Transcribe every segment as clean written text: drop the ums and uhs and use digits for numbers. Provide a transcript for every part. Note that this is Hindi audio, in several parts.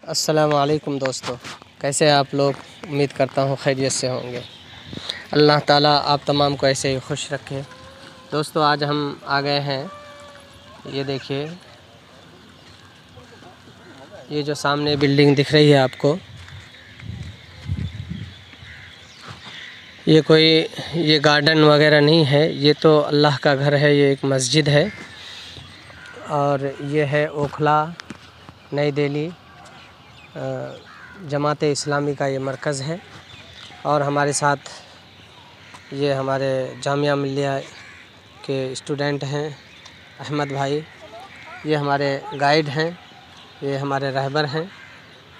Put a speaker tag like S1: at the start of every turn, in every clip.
S1: अस्सलाम वालेकुम दोस्तों, कैसे हैं आप लोग। उम्मीद करता हूँ खैरियत से होंगे। अल्लाह ताला आप तमाम को ऐसे ही खुश रखे। दोस्तों आज हम आ गए हैं, ये देखिए, ये जो सामने बिल्डिंग दिख रही है आपको, ये गार्डन वगैरह नहीं है, ये तो अल्लाह का घर है। ये एक मस्जिद है और ये है ओखला नई दिल्ली जमात-ए इस्लामी का ये मरकज़ है। और हमारे साथ ये हमारे जामिया मिल्लिया के स्टूडेंट हैं अहमद भाई, ये हमारे गाइड हैं, ये हमारे रहबर हैं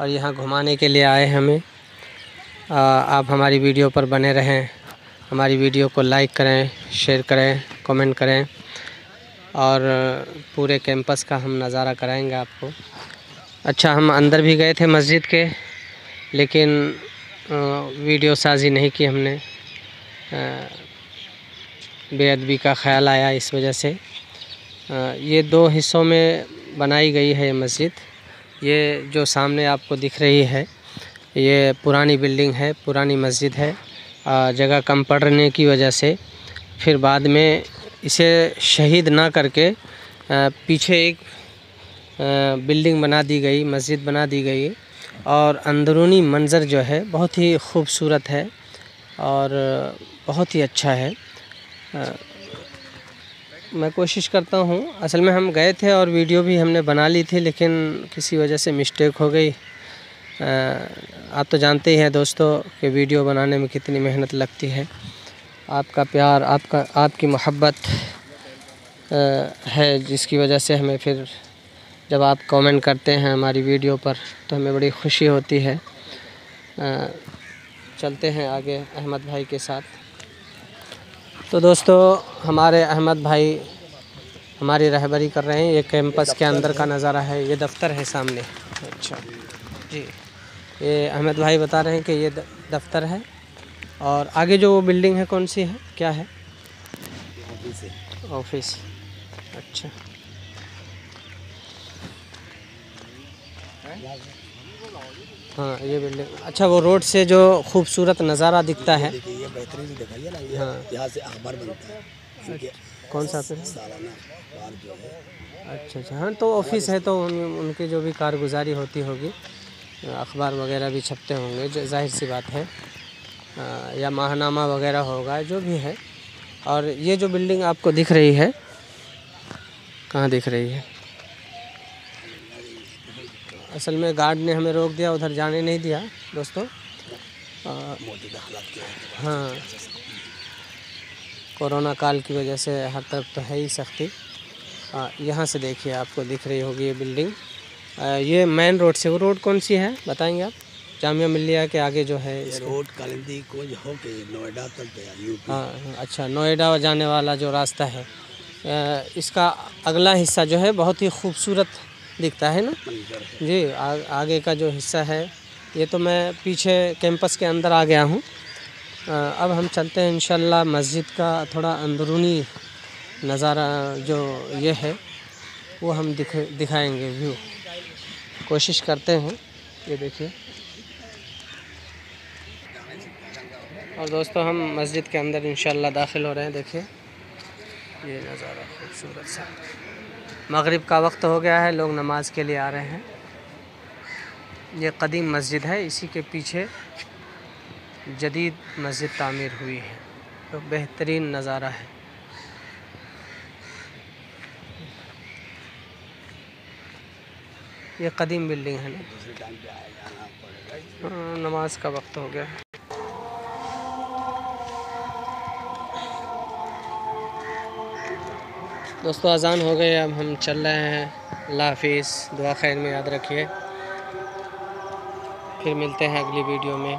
S1: और यहाँ घुमाने के लिए आए हैं हमें। आप हमारी वीडियो पर बने रहें, हमारी वीडियो को लाइक करें, शेयर करें, कमेंट करें और पूरे कैंपस का हम नज़ारा कराएंगे आपको। अच्छा, हम अंदर भी गए थे मस्जिद के, लेकिन वीडियो साज़ी नहीं की हमने, बेअदबी का ख़्याल आया इस वजह से। ये दो हिस्सों में बनाई गई है ये मस्जिद। ये जो सामने आपको दिख रही है ये पुरानी बिल्डिंग है, पुरानी मस्जिद है। जगह कम पड़ने की वजह से फिर बाद में इसे शहीद ना करके पीछे एक बिल्डिंग बना दी गई, मस्जिद बना दी गई और अंदरूनी मंज़र जो है बहुत ही खूबसूरत है और बहुत ही अच्छा है। मैं कोशिश करता हूँ, असल में हम गए थे और वीडियो भी हमने बना ली थी, लेकिन किसी वजह से मिस्टेक हो गई। आप तो जानते ही हैं दोस्तों कि वीडियो बनाने में कितनी मेहनत लगती है। आपका प्यार, आपकी मोहब्बत है जिसकी वजह से हमें फिर जब आप कमेंट करते हैं हमारी वीडियो पर तो हमें बड़ी खुशी होती है। चलते हैं आगे अहमद भाई के साथ। तो दोस्तों हमारे अहमद भाई हमारी रहबरी कर रहे हैं। ये कैंपस के अंदर का नज़ारा है, ये दफ़्तर है सामने। अच्छा जी, ये अहमद भाई बता रहे हैं कि ये दफ़्तर है और आगे जो वो बिल्डिंग है कौन सी है, क्या है? ऑफिस। अच्छा, हाँ ये बिल्डिंग। अच्छा, वो रोड से जो खूबसूरत नज़ारा दिखता है, ये बेहतरीन दिखाइए ना। हाँ, यहाँ से अखबार बनता है। कौन सा फिर सालाना अखबार जो है। अच्छा, हाँ तो ऑफिस है तो उनकी जो भी कारगुजारी होती होगी, अखबार वगैरह भी छपते होंगे, जाहिर सी बात है, या माहनामा वगैरह होगा, जो भी है। और ये जो बिल्डिंग आपको दिख रही है, कहाँ दिख रही है? असल में गार्ड ने हमें रोक दिया, उधर जाने नहीं दिया दोस्तों। हाँ, कोरोना काल की वजह से हर तरफ तो है ही सख्ती। यहाँ से देखिए, आपको दिख रही होगी ये बिल्डिंग। ये मेन रोड से, वो रोड कौन सी है बताएंगे आप? जामिया मिल्लिया के आगे जो है रोड कालिंदी को हो के नोएडा तक यूपी। हाँ अच्छा, नोएडा जाने वाला जो रास्ता है, इसका अगला हिस्सा जो है बहुत ही खूबसूरत दिखता है ना जी। आगे का जो हिस्सा है, ये तो मैं पीछे कैंपस के अंदर आ गया हूँ। अब हम चलते हैं इंशाल्लाह मस्जिद का थोड़ा अंदरूनी नज़ारा जो ये है वो हम दिखाएंगे व्यू, कोशिश करते हैं। ये देखिए। और दोस्तों हम मस्जिद के अंदर इंशाल्लाह दाखिल हो रहे हैं। देखिए ये नज़ारा खूबसूरत सा। मगरिब का वक्त हो गया है, लोग नमाज के लिए आ रहे हैं। ये कदीम मस्जिद है, इसी के पीछे जदीद मस्जिद तामीर हुई है, तो बेहतरीन नज़ारा है। ये कदीम बिल्डिंग है ना। नमाज का वक्त हो गया। दोस्तों अज़ान हो गई, अब हम चल रहे हैं। अल्लाह हाफिज़, दुआ खैर में याद रखिए। फिर मिलते हैं अगली वीडियो में।